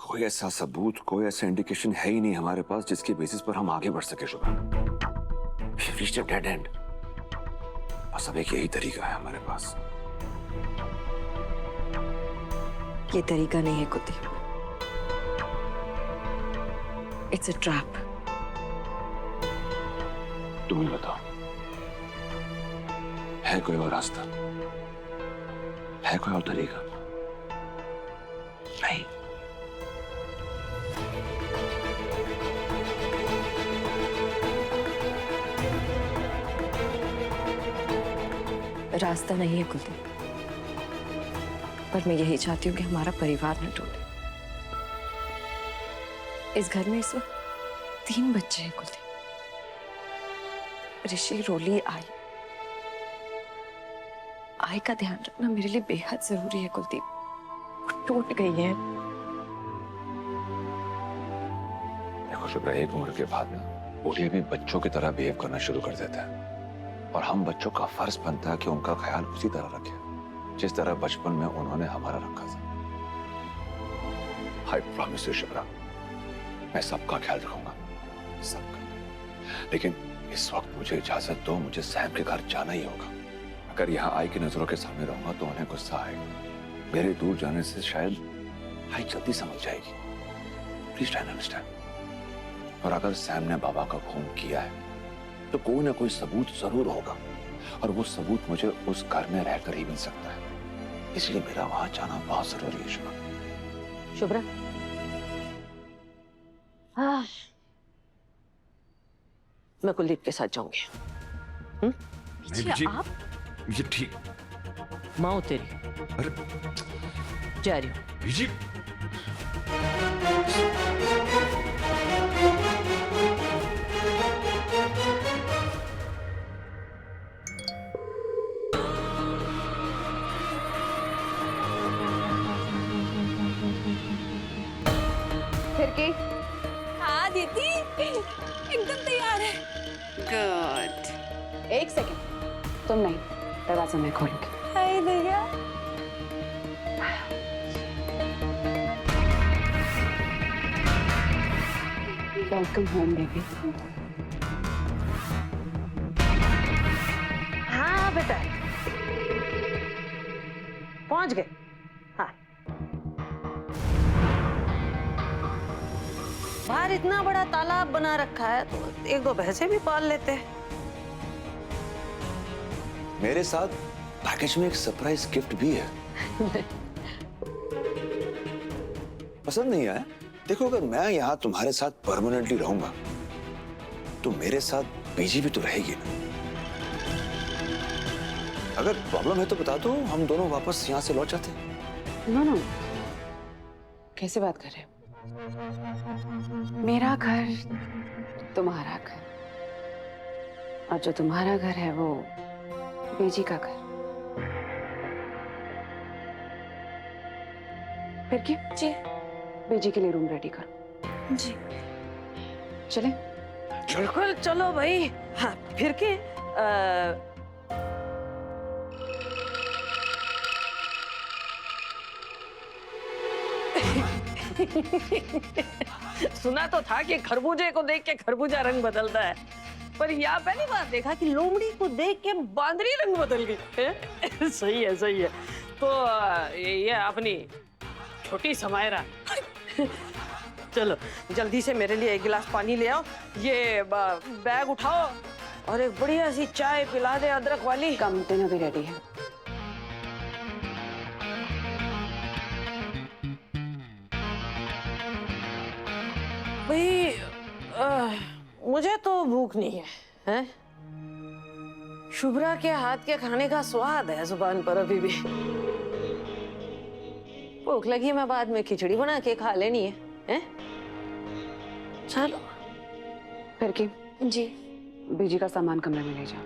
कोई ऐसा सबूत, कोई ऐसा इंडिकेशन है ही नहीं हमारे पास जिसके बेसिस पर हम आगे बढ़ सके शुभा। We've reached a dead end। बस अब एक यही तरीका है हमारे पास। ये तरीका नहीं है कुलदीप, इट्स अ ट्रैप। तुम ही बताओ, है कोई और रास्ता, है कोई और तरीका? नहीं। रास्ता नहीं है कुलदीप, पर मैं यही चाहती हूँ कि हमारा परिवार न टूटे। इस घर में इस वक्त 3 बच्चे हैं कुलदीप, ऋषि, रोली, आई का ध्यान रखना मेरे लिए बेहद जरूरी है कुलदीप। वो टूट गई है। देखो शुभ्रा, एक उम्र के बाद ना ओलिया भी बच्चों की तरह बिहेव करना शुरू कर देता है, और हम बच्चों का फर्ज बनता है कि उनका ख्याल उसी तरह रखें जिस तरह बचपन में उन्होंने हमारा रखा था। आई प्रॉमिस यू शुभ्रा, मैं सबका ख्याल रखूंगा, सबका। लेकिन इस वक्त मुझे इजाजत दो, मुझे सैम के घर जाना ही होगा। अगर यहाँ आई की नजरों के सामने रहूंगा तो उन्हें गुस्सा आएगा। मेरे दूर जाने से शायद आई जल्दी समझ जाएगी। Please try to understand. और अगर सैम ने बाबा का खून किया है तो कोई ना कोई सबूत जरूर होगा, और वो सबूत मुझे उस घर में रहकर ही मिल सकता है। इसलिए मेरा वहां जाना बहुत जरूरी है शुभ्रा। शुभ्रा, हाँ, मैं कुलदीप के साथ जाऊंगी। आप? ये ठीक। माँ तेरी। अरे जा रही हूँ। बीजी। फिर की? हाँ दीदी, एकदम तैयार है। गुड। 1 सेकंड, तुम नहीं, दरवाजा मैं खोलूंगी। हाय भैया। Welcome home baby. हाँ बेटा, पहुंच गए। हाँ, बाहर इतना बड़ा तालाब बना रखा है तो 1-2 भैंसे भी पाल लेते हैं। मेरे साथ पैकेज में एक सरप्राइज गिफ्ट भी है। पसंद नहीं आया? देखो, अगर मैं यहाँ तुम्हारे साथ परमानेंटली रहूंगा तो मेरे साथ बीजी भी तो रहेगी ना। अगर प्रॉब्लम है तो बता दो, हम दोनों वापस यहाँ से लौट जाते हैं। नो नो, कैसे बात कर रहे हो? मेरा घर तुम्हारा घर, और जो तुम्हारा घर है वो बीजी का घर। फिर क्या? जी। बीजी के लिए रूम रेडी करो। जी। चले? बिल्कुल चलो भाई। हाँ, फिर के सुना तो था कि खरबूजे को देख के खरबूजा रंग बदलता है, पर यहाँ पहली बार देखा कि लोमड़ी को देख के बांदरी रंग बदल गई। सही है, सही है। तो ये अपनी छोटी समायरा। चलो जल्दी से मेरे लिए 1 गिलास पानी ले आओ, ये बैग उठाओ और एक बढ़िया सी चाय पिला दे, अदरक वाली। कम डिनर भी रेडी है। भाई मुझे तो भूख नहीं है, हैं? शुभ्रा के हाथ के खाने का स्वाद है जुबान पर अभी भी। भूख लगी, मैं बाद में खिचड़ी बना के खा लेनी है, हैं? चलो। फिर की? जी। बीजी का सामान कमरे में ले जाओ,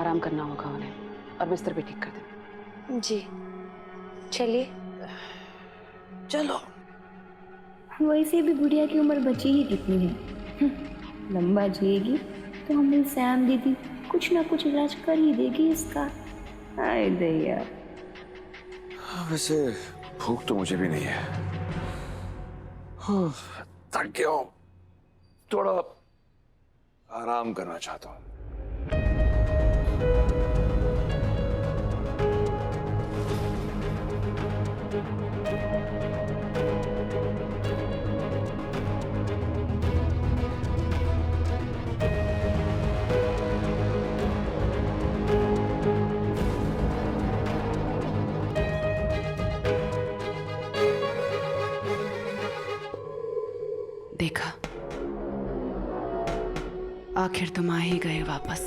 आराम करना होगा उन्हें, और बिस्तर भी ठीक कर देना। जी चलिए। चलो। वैसे भी बुढ़िया की उम्र बची ही कितनी है। लंबा जिएगी तो हमें सैम दीदी कुछ ना कुछ इलाज कर ही देगी इसका। हाय दैया। वैसे भूख तो मुझे भी नहीं है, थक गया हूं, थोड़ा आराम करना चाहता हूं। देखा, आखिर तुम आ ही गए वापस।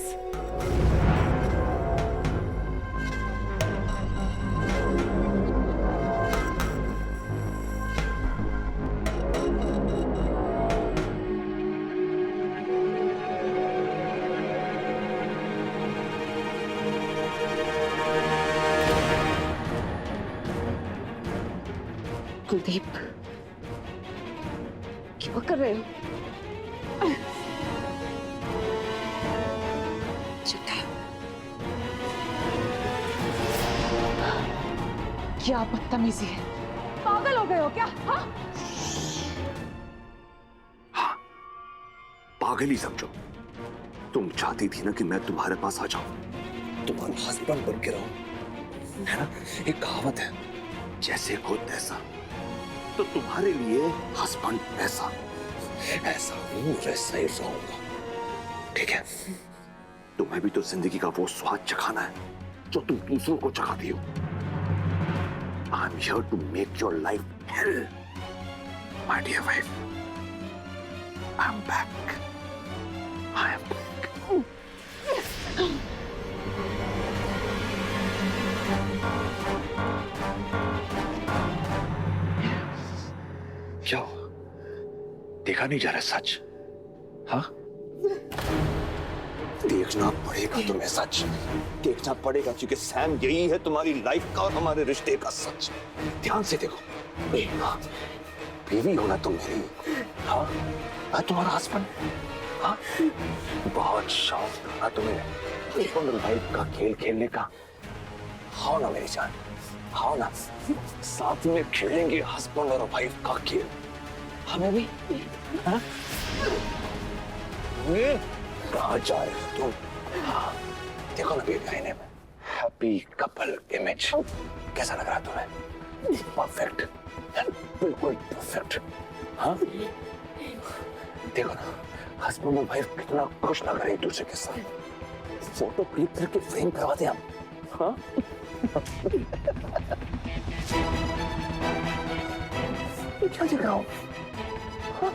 कुलदीप, क्या कर रहे हो? क्या बदतमीजी है, पागल हो गए हो क्या? हाँ? हाँ, पागल ही समझो। तुम चाहती थी ना कि मैं तुम्हारे पास आ जाऊं, तुम्हारा हस्बैंड बन के रहूं, है ना? एक कहावत है, जैसे खुद ऐसा, तो तुम्हारे लिए हस्बैंड ऐसा, ऐसा हूं वैसा ही रहूंगा, ठीक है? तुम्हें भी तो जिंदगी का वो स्वाद चखाना है जो तुम दूसरों को चखाती हो। I'm here to make your life hell, my dear wife. I'm back. I am back. क्या देखा नहीं जा रहा सच? हाँ, देखना पड़ेगा तुम्हें सच, देखना पड़ेगा, क्योंकि सैम यही है तुम्हारी लाइफ का और हमारे रिश्ते का सच। ध्यान से देखो, हाँ, बीवी होना तुम मेरी, हाँ, मैं तुम्हारा हस्बैंड, हाँ, बहुत शौक था ना तुम्हें हस्बैंड और वाइफ का खेल खेलने का। हाँ ना मेरी जान, हाँ ना, साथ में खेलेंगे हस्बैंड और वाइफ का खेल, हमें भी, हाँ? कहाँ जा रहे हो तुम? हाँ, देखो ना बेबी आईने में, हैप्पी कपल इमेज कैसा लग रहा तुम्हें? परफेक्ट, बिल्कुल परफेक्ट। हाँ, देखो ना, हस्बैंड और वाइफ कितना खुश लग रहे हैं एक दूसरे के साथ। फोटो क्लिक करके फ्रेम करवाते हम, हाँ? क्या देख रहा हूँ? हाँ?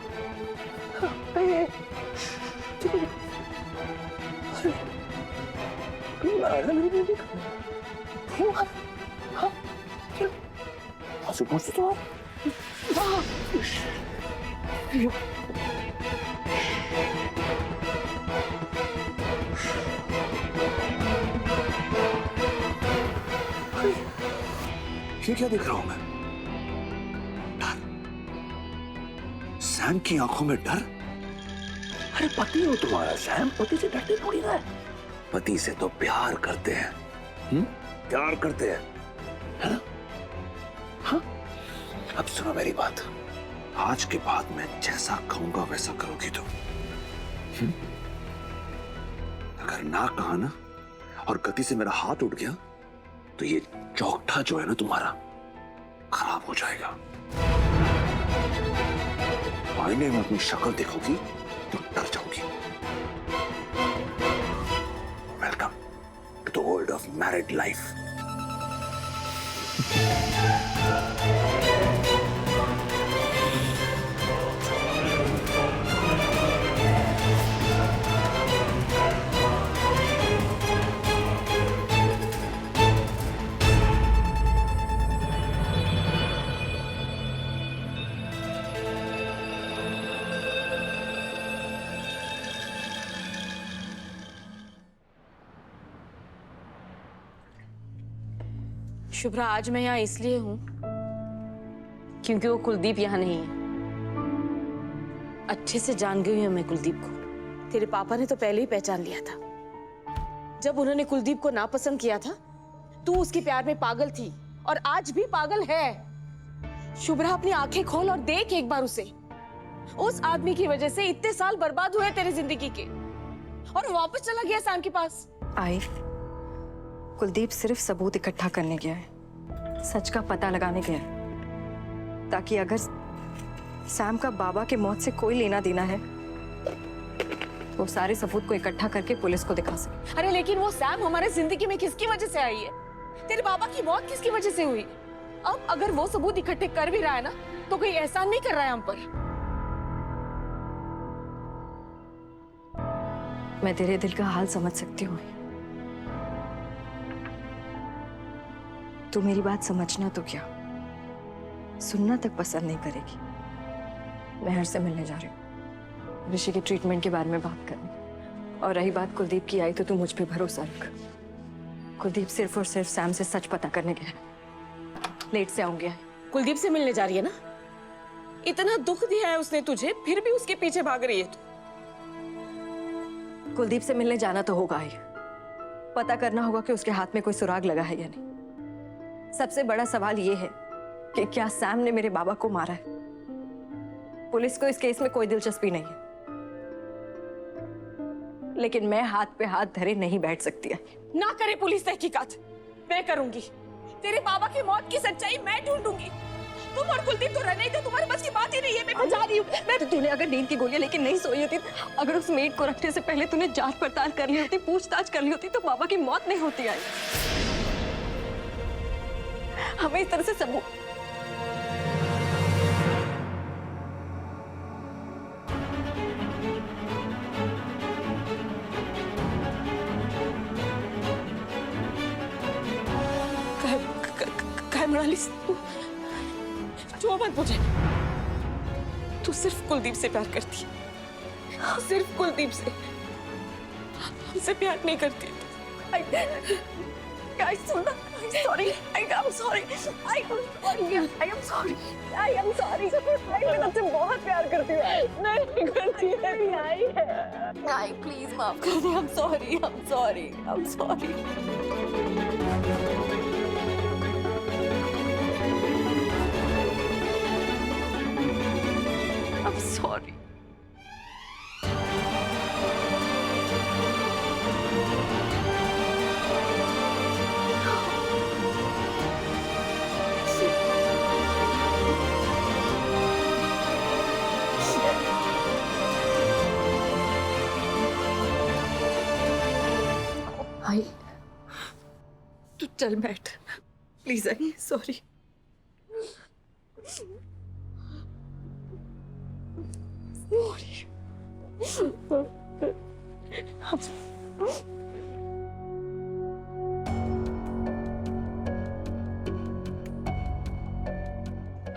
ये क्या देख रहा हूं मैं? डर, सैम की आंखों में डर। अरे पति हो तुम्हारा सैम, पति से डरते थोड़ी ना है। पति से तो प्यार करते हैं, प्यार करते हैं, है ना? हाँ? अब सुनो मेरी बात, आज के बाद मैं जैसा कहूंगा वैसा करोगी तुम। अगर ना कहा ना और गति से मेरा हाथ उठ गया तो ये चौकठा जो है ना तुम्हारा खराब हो जाएगा। आईने में अपनी शक्ल देखोगी तो डर जाओगी। Welcome to the world of married life. Shubhra, आज मैं यहाँ इसलिए हूँ क्योंकि वो कुलदीप यहाँ नहीं है। अच्छे से जान गई हूँ मैं कुलदीप को। तेरे पापा ने तो पहले ही पहचान लिया था। जब उन्होंने कुलदीप को नापसंद किया था, तू उसके प्यार में पागल थी और आज भी पागल है। शुभ्रा, अपनी आंखें खोल और देख एक बार उसे। उस आदमी की वजह से इतने साल बर्बाद हुए तेरी जिंदगी के, और वो वापस चला गया सैम के पास। आई, कुलदीप सिर्फ सबूत इकट्ठा करने गया है, सच का पता लगाने गया है, ताकि अगर सैम का बाबा के मौत से कोई लेना देना है वो सारे सबूत को इकट्ठा करके पुलिस को दिखा सके। अरे लेकिन वो सैम हमारे जिंदगी में किसकी वजह से आई है? तेरे बाबा की मौत किसकी वजह से हुई? अब अगर वो सबूत इकट्ठे कर भी रहा है ना, तो कोई एहसान नहीं कर रहा है हम पर। मैं तेरे दिल का हाल समझ सकती हूँ। तू मेरी बात समझना तो क्या, सुनना तक पसंद नहीं करेगी। मैं हर से मिलने जा रही हूँ, ऋषि के ट्रीटमेंट के बारे में बात करने। और रही बात कुलदीप की, आई तो तू मुझ पे भरोसा रख। कुलदीप सिर्फ और सिर्फ सैम से सच पता करने गया है। लेट से आऊंगी। कुलदीप से मिलने जा रही है ना? इतना दुख दिया है उसने तुझे, फिर भी उसके पीछे भाग रही है तू। कुलदीप से मिलने जाना तो होगा ही, पता करना होगा कि उसके हाथ में कोई सुराग लगा है या नहीं। सबसे बड़ा सवाल ये है कि क्या सैम ने मेरे बाबा को मारा है। पुलिस को इस केस में कोई दिलचस्पी नहीं है, लेकिन मैं हाथ पे हाथ धरे नहीं बैठ सकती है। ना करे पुलिस तहकीकात, मैं करूंगी। तेरे बाबा की मौत की सच्चाई मैं ढूंढूंगी। तुम और कुलदीप तो रहने ही दो, तुम्हारे बस की बात ही नहीं है। मैं जा रही हूँ। मैं तो तूने अगर नींद की गोलियां लेके नहीं सोई होती, अगर उस मेड को रखने से पहले तूने जांच पड़ताल कर ली होती, पूछताछ कर ली होती, तो बाबा की मौत नहीं होती। आई, हमें इस तरह से सबूत जो मत मुझे, तू सिर्फ कुलदीप से प्यार करती है, सिर्फ कुलदीप से, हमसे प्यार नहीं करती। मैं तुझसे बहुत प्यार करती हूँ। नहीं करती है। आई प्लीज माफ कर दे। I'm sorry. I'm sorry. आई, तू चल बैठ please. I sorry.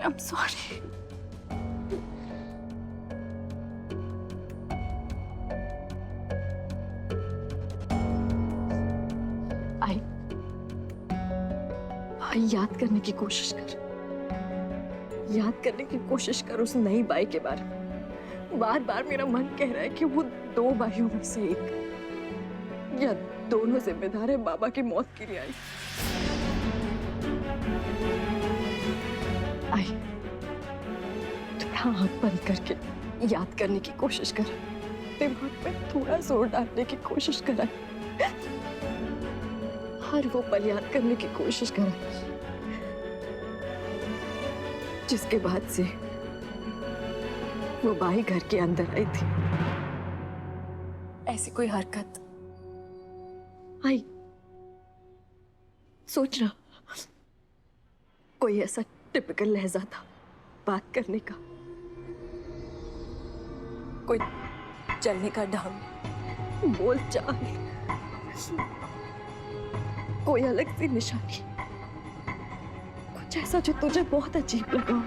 I'm sorry. आई, याद करने की कोशिश कर। याद करने की कोशिश कर उस नई बाई के बारे में। बार बार मेरा मन कह रहा है कि वो दो बाइयों में से एक या दोनों जिम्मेदार है बाबा की मौत के लिए। आई, थोड़ा आंख बंद करके याद करने की कोशिश कर, दिमाग में थोड़ा जोर डालने की कोशिश कर, हर वो पल याद करने की कोशिश कर जिसके बाद से वो बाई घर के अंदर आई थी। ऐसी कोई हरकत आई, सोचना कोई ऐसा टिपिकल लहजा था बात करने का, कोई चलने का ढंग, बोल चाल, कोई अलग सी निशानी, कुछ ऐसा जो तुझे बहुत अजीब लगा हो।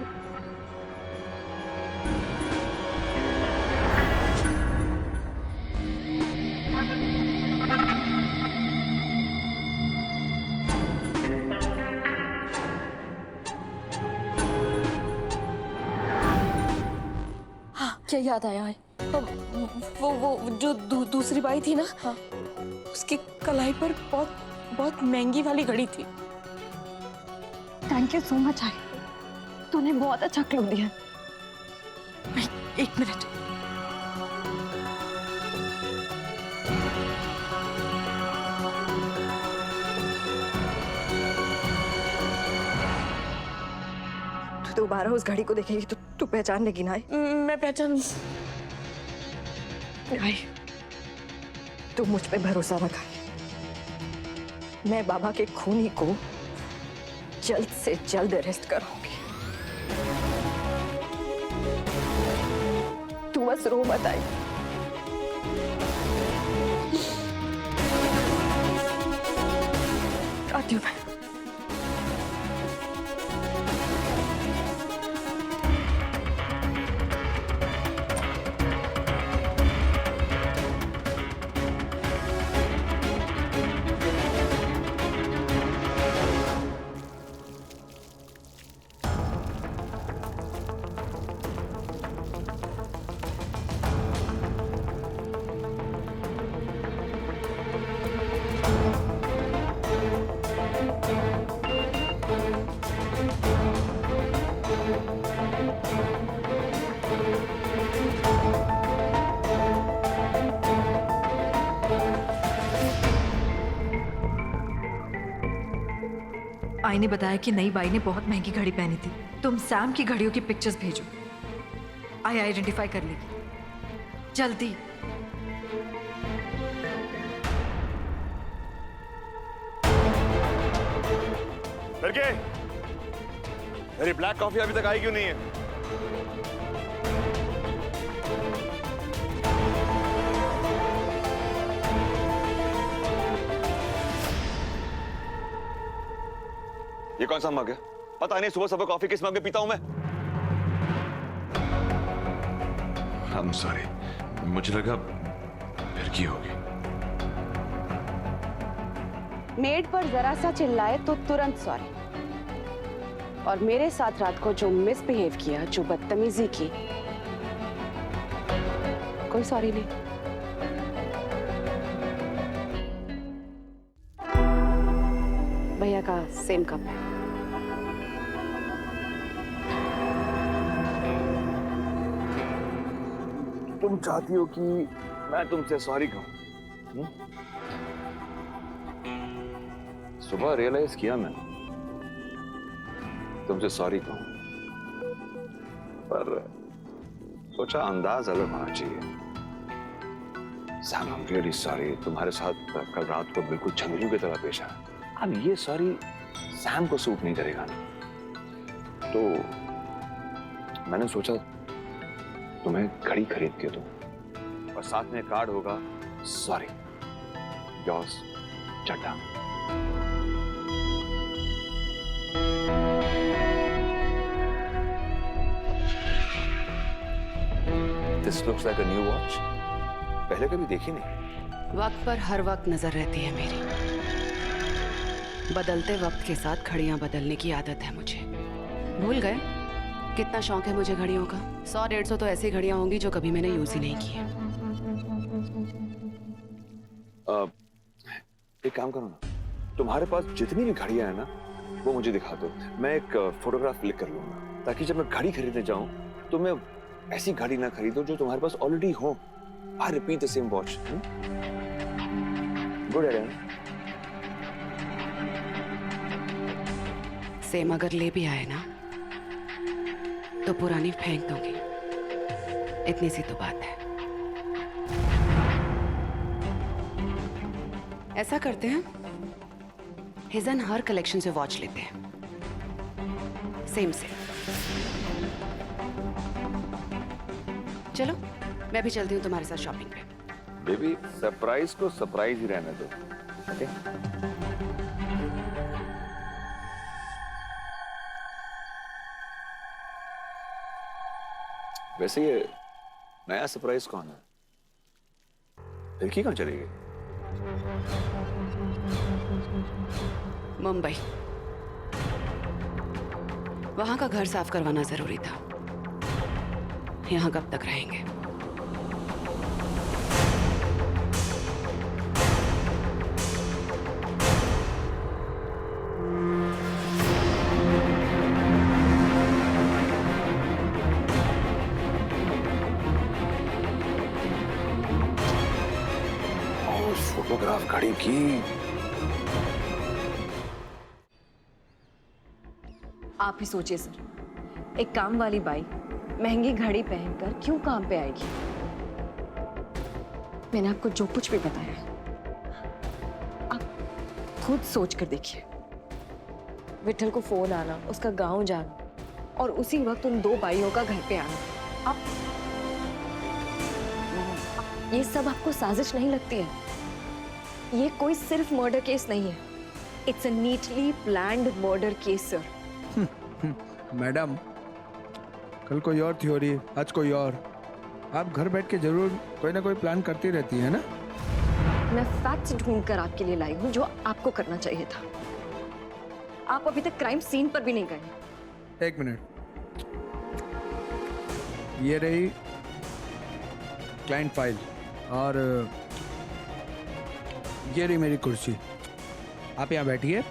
क्या याद आया है? वो जो दूसरी बाई थी ना, हाँ। उसकी कलाई पर बहुत महंगी वाली घड़ी थी। Thank you so much I, तूने बहुत अच्छा क्लू दिया। एक मिनट। तू दोबारा उस घड़ी को देखेगी तो तू पहचान लेगी ना? मैं पहचान। आई, तू मुझ पे भरोसा रखा। मैं बाबा के खूनी को जल्द से जल्द अरेस्ट कराऊंगी। तू बस रो मत आई। आती हूँ मैं। आई ने बताया कि नई बाई ने बहुत महंगी घड़ी पहनी थी। तुम सैम की घड़ियों की पिक्चर्स भेजो, आई आइडेंटिफाई कर लेगी जल्दी। लड़के, मेरी ब्लैक कॉफी अभी तक आई क्यों नहीं है? ये कौन सा मग है? पता नहीं सुबह सुबह कॉफी किस मग में पीता हूं मैं। I'm sorry, मुझे लगा फिरकी होगी। मेड पर जरा सा चिल्लाए तो तुरंत सॉरी, और मेरे साथ रात को जो मिसबिहेव किया, जो बदतमीजी की, कोई सॉरी नहीं। भैया का सेम कप है। तुम चाहती हो कि मैं तुमसे सॉरी कहूं? सुबह रियलाइज किया मैंने, तुमसे सॉरी कहूं, पर सोचा अंदाज अलग होना चाहिए। Sam, I am really sorry, तुम्हारे साथ कल रात को बिल्कुल छंगलू की तरह पेश आया। अब ये सॉरी सैम को सूट नहीं करेगा ना, तो मैंने सोचा तुम्हें घड़ी खरीद के दूं, और साथ में कार्ड होगा, sorry yours Chadha. This looks like a new watch, पहले कभी देखी नहीं। वक्त पर हर वक्त नजर रहती है मेरी। बदलते वक्त के साथ घड़ियां बदलने की आदत है मुझे। भूल गए कितना शौक है मुझे घड़ियों का? 100-150 तो ऐसी घड़ियां होंगी जो कभी मैंने यूज ही नहीं की है। एक काम करो ना, तुम्हारे पास जितनी भी घड़ियां हैं ना, वो मुझे दिखा दो। मैं एक फोटोग्राफ क्लिक कर लूंगा, ताकि जब मैं घड़ी खरीदने जाऊं तो मैं ऐसी घड़ी ना खरीदो जो तुम्हारे पास ऑलरेडी हो। I repeat the same watch. Good idea. Same अगर ले भी आए ना तो पुरानी फेंक दूंगी, इतनी सी तो बात है। ऐसा करते हैं, हिजन हर कलेक्शन से वॉच लेते हैं, सेम से। चलो मैं भी चलती हूँ तुम्हारे साथ शॉपिंग पे। बेबी, सरप्राइज को सरप्राइज ही रहने दो, ओके? वैसे ये नया सरप्राइज कौन है? फिरकी कहाँ चली गई? मुंबई, वहां का घर साफ करवाना जरूरी था। यहाँ कब तक रहेंगे? क्रोनोग्राफ घड़ी की। आप ही सोचिए सर, एक काम वाली बाई महंगी घड़ी पहनकर क्यों काम पे आएगी? मैंने आपको जो कुछ भी बताया है, आप खुद सोच कर देखिए। विठल को फोन आना, उसका गांव जाना और उसी वक्त उन दो बाइयों का घर पे आना, आप ये सब आपको साजिश नहीं लगती है? ये कोई सिर्फ मर्डर केस नहीं है, it's a neatly planned murder case sir. Madam, कल कोई और थ्योरी, आज कोई और। आप घर बैठ के जरूर कोई ना कोई प्लान करती रहती है ना। मैं फैक्ट्स ढूंढ कर आपके लिए लाई हूँ, जो आपको करना चाहिए था। आप अभी तक क्राइम सीन पर भी नहीं गए। एक मिनट, ये रही क्लाइंट फाइल और ये रही मेरी कुर्सी। आप यहाँ बैठिए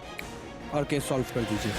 और केस सॉल्व कर दीजिए।